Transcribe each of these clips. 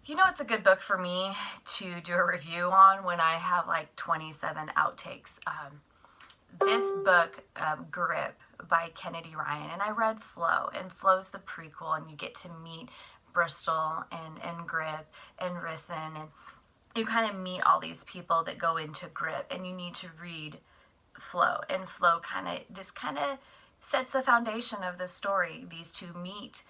You know, it's a good book for me to do a review on when I have like 27 outtakes. This book, Grip by Kennedy Ryan, and I read Flow, and Flow's the prequel, and you get to meet Bristol and Grip and Risen, and you kind of meet all these people that go into Grip, and you need to read Flow, and Flow kind of sets the foundation of the story. These two meet.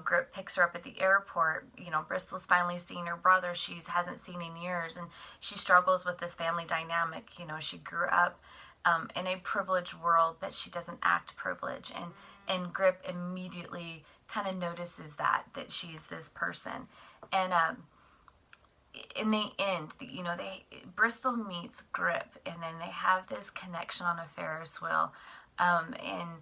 Grip picks her up at the airport. Bristol's finally seen her brother she hasn't seen in years, and she struggles with this family dynamic. She grew up in a privileged world, but she doesn't act privileged, and Grip immediately kind of notices that she's this person, and in the end, Bristol meets Grip, and then they have this connection on a Ferris wheel, and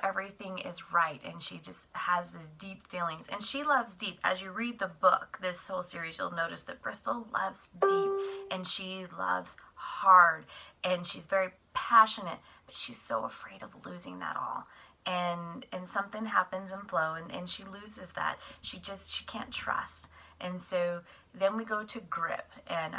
everything is right, and she just has these deep feelings, and she loves deep. As you read the book, this whole series, you'll notice that Bristol loves deep, and she loves hard, and she's very passionate, but she's so afraid of losing that all. And something happens in Flow, and she loses that. She can't trust. And so then we go to Grip, and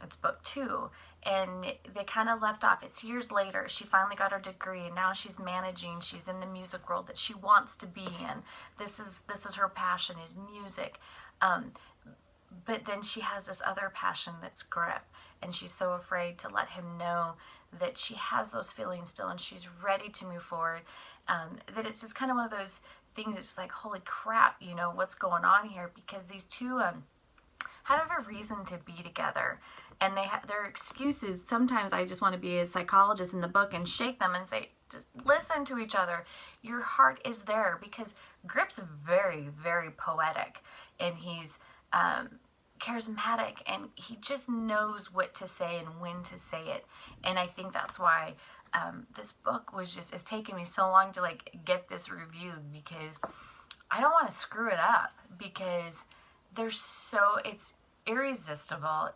it's book 2, and they kind of left off. It's years later. She finally got her degree, and now she's managing. She's in the music world that she wants to be in. This is her passion, is music. But then she has this other passion that's Grip, and she's so afraid to let him know that she has those feelings still, and she's ready to move forward. That it's just kind of one of those things. It's just like, holy crap, what's going on here? Because these two have a reason to be together, and they have their excuses. Sometimes I just want to be a psychologist in the book and shake them and say, just listen to each other. Your heart is there, because Grip's very, very poetic, and he's charismatic, and he just knows what to say and when to say it. And I think that's why this book it's taken me so long to get this reviewed, because I don't want to screw it up, because it's irresistible.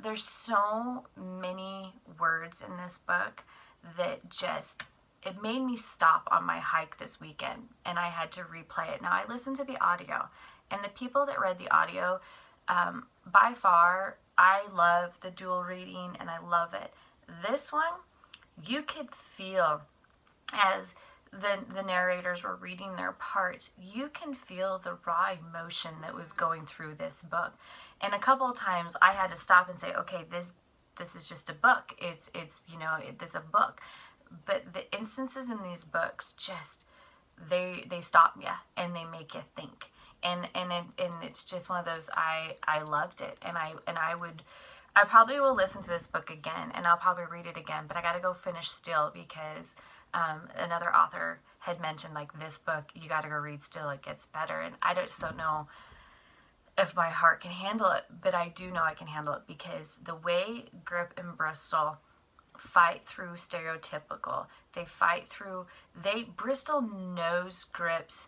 There's so many words in this book that it made me stop on my hike this weekend, and I had to replay it. Now, I listened to the audio, and the people that read the audio, by far, I love the dual reading, and I love it. This one, you could feel, as the narrators were reading their parts, you can feel the raw emotion that was going through this book. And a couple of times I had to stop and say, okay, this is just a book. It's a book. But the instances in these books they stop you, and they make you think. And it's just one of those, I loved it. And I probably will listen to this book again, and I'll probably read it again, but I got to go finish Still, because another author had mentioned, this book, you got to go read Still, it gets better. And I just don't know if my heart can handle it, but I do know I can handle it, because the way Grip and Bristol fight through stereotypical, Bristol knows Grip's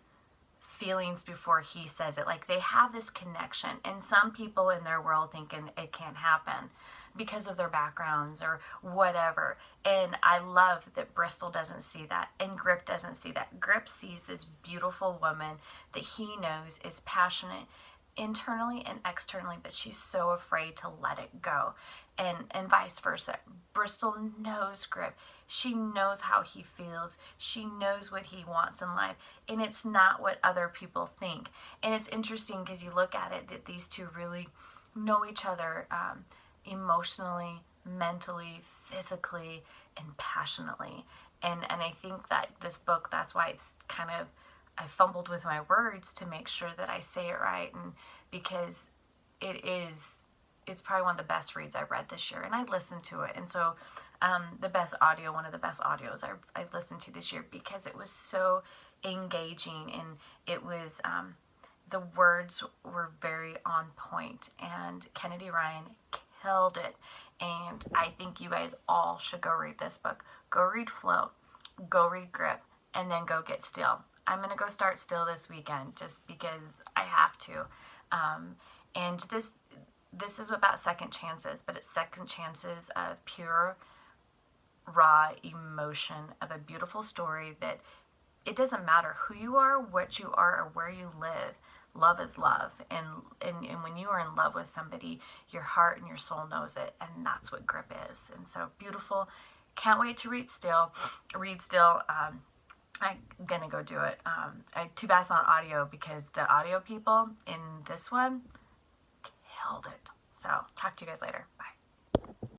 feelings before he says it. They have this connection, and some people in their world thinking it can't happen because of their backgrounds or whatever. And I love that Bristol doesn't see that, and Grip doesn't see that. Grip sees this beautiful woman that he knows is passionate internally and externally, but she's so afraid to let it go, and vice versa. Bristol knows Grip. She knows how he feels. She knows what he wants in life, and it's not what other people think. And it's interesting, because you look at it, that these two really know each other emotionally, mentally, physically, and passionately. And I think that this book, that's why it's I fumbled with my words to make sure that I say it right, and because it's probably one of the best reads I've read this year, and I listened to it. And so one of the best audios I've listened to this year, because it was so engaging, and it was the words were very on point, and Kennedy Ryan killed it. And I think you guys all should go read this book. Go read Flow, go read Grip, and then go get Still. I'm going to go start Still this weekend, just because I have to. And this is about second chances, but it's second chances of pure, raw emotion, of a beautiful story that it doesn't matter who you are, what you are, or where you live. love is love. And when you are in love with somebody, your heart and your soul knows it. And that's what grip is. And so beautiful. Can't wait to read still. I'm gonna go do it. Too bad it's not audio, because the audio people in this one killed it. So talk to you guys later. Bye.